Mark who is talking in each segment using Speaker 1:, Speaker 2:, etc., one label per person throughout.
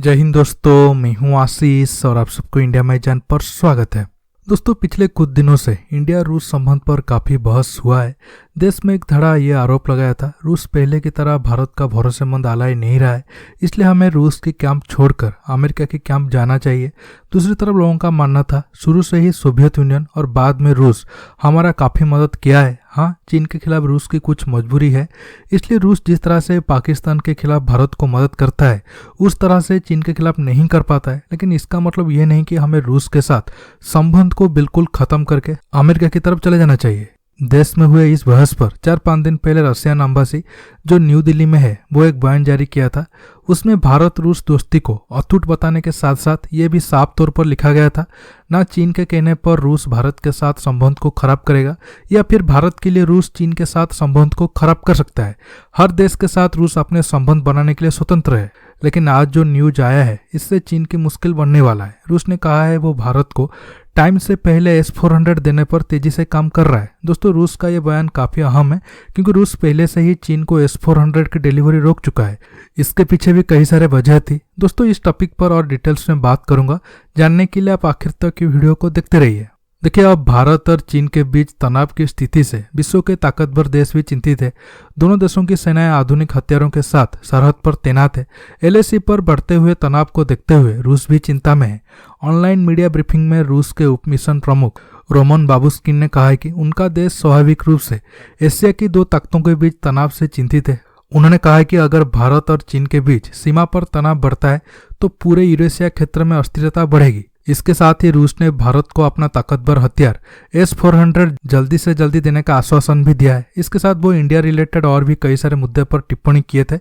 Speaker 1: जय हिंद दोस्तों, मैं हूं आशीष और आप सबको इंडिया माई जान पर स्वागत है। दोस्तों, पिछले कुछ दिनों से इंडिया रूस संबंध पर काफ़ी बहस हुआ है। देश में एक धड़ा ये आरोप लगाया था, रूस पहले की तरह भारत का भरोसेमंद आलाई नहीं रहा है, इसलिए हमें रूस के कैंप छोड़कर अमेरिका के कैंप जाना चाहिए। दूसरी तरफ लोगों का मानना था शुरू से ही सोवियत यूनियन और बाद में रूस हमारा काफ़ी मदद किया है। हाँ, चीन के खिलाफ रूस की कुछ मजबूरी है, इसलिए रूस जिस तरह से पाकिस्तान के खिलाफ भारत को मदद करता है उस तरह से चीन के खिलाफ नहीं कर पाता है। लेकिन इसका मतलब ये नहीं कि हमें रूस के साथ संबंध को बिल्कुल खत्म करके अमेरिका की तरफ चले जाना चाहिए। देश में हुए इस बहस पर 4-5 दिन पहले रशियन एम्बेसी जो न्यू दिल्ली में है वो एक बयान जारी किया था। उसमें भारत रूस दोस्ती को अटूट बताने के साथ साथ ये भी साफ तौर पर लिखा गया था, ना चीन के कहने पर रूस भारत के साथ संबंध को खराब करेगा या फिर भारत के लिए रूस चीन के साथ संबंध को खराब कर सकता है। हर देश के साथ रूस अपने संबंध बनाने के लिए स्वतंत्र है। लेकिन आज जो न्यूज आया है इससे चीन की मुश्किल बनने वाला है। रूस ने कहा है वो भारत को टाइम से पहले S-400 देने पर तेजी से काम कर रहा है। दोस्तों, रूस का ये बयान काफी अहम है क्योंकि रूस पहले से ही चीन को S-400 की डिलीवरी रोक चुका है। इसके पीछे भी कई सारे वजह थी। दोस्तों, इस टॉपिक पर और डिटेल्स में बात करूंगा। जानने के लिए आप आखिर तक की वीडियो को देखते रहिए। देखिए, अब भारत और चीन के बीच तनाव की स्थिति से विश्व के ताकतवर देश भी चिंतित है। दोनों देशों की सेनाएं आधुनिक हथियारों के साथ सरहद पर तैनात है। LAC पर बढ़ते हुए तनाव को देखते हुए रूस भी चिंता में है। ऑनलाइन मीडिया ब्रीफिंग में रूस के उप मिशन प्रमुख रोमन बाबुस्किन ने कहा है कि उनका देश स्वाभाविक रूप से एशिया की दो ताकतों के बीच तनाव से चिंतित है। उन्होंने कहा है कि अगर भारत और चीन के बीच सीमा पर तनाव बढ़ता है तो पूरे यूरेशिया क्षेत्र में अस्थिरता बढ़ेगी। इसके साथ ही रूस ने भारत को अपना ताकतवर हथियार S-400 जल्दी से जल्दी देने का आश्वासन भी दिया है। इसके साथ वो इंडिया रिलेटेड और भी कई सारे मुद्दे पर टिप्पणी किए थे,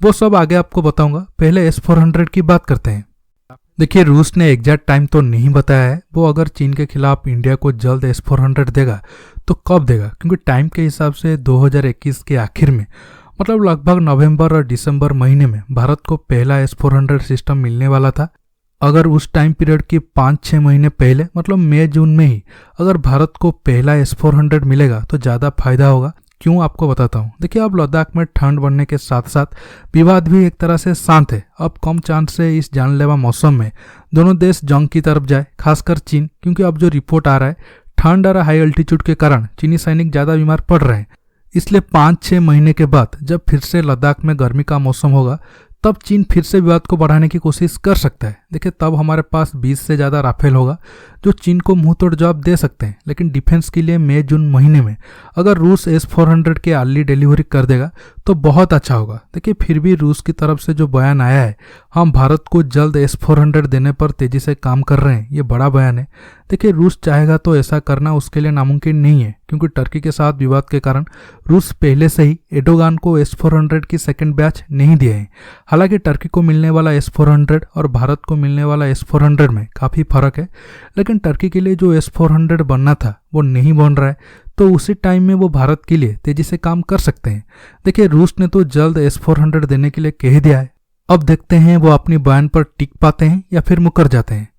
Speaker 1: वो सब आगे आपको बताऊंगा। पहले S-400 की बात करते हैं। देखिए, रूस ने एग्जैक्ट टाइम तो नहीं बताया है वो अगर चीन के खिलाफ इंडिया को जल्द S-400 देगा तो कब देगा, क्योंकि टाइम के हिसाब से 2021 के आखिर में मतलब लगभग नवंबर और दिसंबर महीने में भारत को पहला S-400 सिस्टम मिलने वाला था। अगर उस टाइम पीरियड की 5-6 महीने पहले मतलब मई जून में ही अगर भारत को पहला S-400 मिलेगा तो ज़्यादा फायदा होगा। क्यों, आपको बताता हूँ। देखिए, अब लद्दाख में ठंड बढ़ने के साथ साथ विवाद भी एक तरह से शांत है। अब कम चांस है इस जानलेवा मौसम में दोनों देश जंग की तरफ जाए, खासकर चीन, क्योंकि अब जो रिपोर्ट आ रहा है ठंड और हाई अल्टीट्यूड के कारण चीनी सैनिक ज़्यादा बीमार पड़ रहे हैं। इसलिए 5-6 महीने के बाद जब फिर से लद्दाख में गर्मी का मौसम होगा तब चीन फिर से विवाद को बढ़ाने की कोशिश कर सकता है। देखिए, तब हमारे पास 20 से ज़्यादा राफेल होगा जो चीन को मुंह तोड़ जवाब दे सकते हैं। लेकिन डिफेंस के लिए मई जून महीने में अगर रूस S-400 की अर्ली डिलीवरी कर देगा तो बहुत अच्छा होगा। देखिए, फिर भी रूस की तरफ से जो बयान आया है हम भारत को जल्द S-400 देने पर तेजी से काम कर रहे हैं, ये बड़ा बयान है। देखिए, रूस चाहेगा तो ऐसा करना उसके लिए नामुमकिन नहीं है, क्योंकि टर्की के साथ विवाद के कारण रूस पहले से ही एर्डोगान को S-400 की सेकेंड बैच नहीं दिए हैं। हालांकि टर्की को मिलने वाला S-400 और भारत को मिलने वाला S-400 में काफ़ी फर्क है, लेकिन टर्की के लिए जो S-400 बनना था वो नहीं बन रहा है, तो उसी टाइम में वो भारत के लिए तेजी से काम कर सकते हैं। देखिए, रूस ने तो जल्द S-400 देने के लिए कह दिया है। अब देखते हैं वो अपनी बयान पर टिक पाते हैं या फिर मुकर जाते हैं।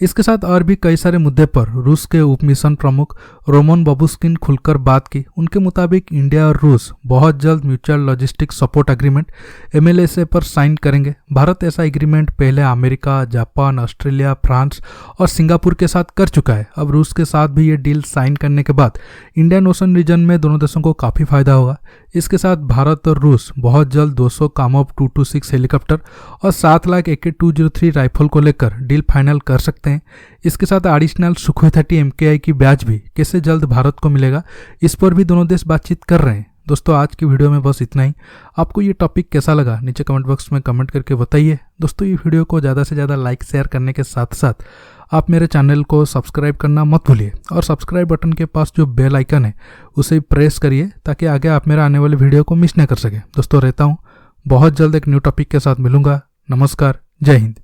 Speaker 1: इसके साथ और भी कई सारे मुद्दे पर रूस के उप मिशन प्रमुख रोमन बाबुस्किन खुलकर बात की। उनके मुताबिक इंडिया और रूस बहुत जल्द mutual logistic support agreement MLSA पर साइन करेंगे। भारत ऐसा एग्रीमेंट पहले अमेरिका, जापान, ऑस्ट्रेलिया, फ्रांस और सिंगापुर के साथ कर चुका है। अब रूस के साथ भी ये डील साइन करने के बाद इंडियन ओशन रीजन में दोनों देशों को काफ़ी फायदा होगा। इसके साथ भारत और रूस बहुत जल्द 200 कामोव 226 हेलीकॉप्टर और 7 लाख AK-203 राइफल को लेकर डील फाइनल कर सकते हैं। इसके साथ एडिशनल सुखोई 30 MKI की बैच भी कैसे जल्द भारत को मिलेगा, इस पर भी दोनों देश बातचीत कर रहे हैं। दोस्तों, आज की वीडियो में बस इतना ही। आपको ये टॉपिक कैसा लगा नीचे कमेंट बॉक्स में कमेंट करके बताइए। दोस्तों, ये वीडियो को ज़्यादा से ज़्यादा लाइक शेयर करने के साथ साथ आप मेरे चैनल को सब्सक्राइब करना मत भूलिए और सब्सक्राइब बटन के पास जो बेल आइकन है उसे प्रेस करिए ताकि आगे आप मेरा आने वाले वीडियो को मिस न कर सके। दोस्तों, रहता हूँ, बहुत जल्द एक न्यू टॉपिक के साथ मिलूंगा। नमस्कार, जय हिंद।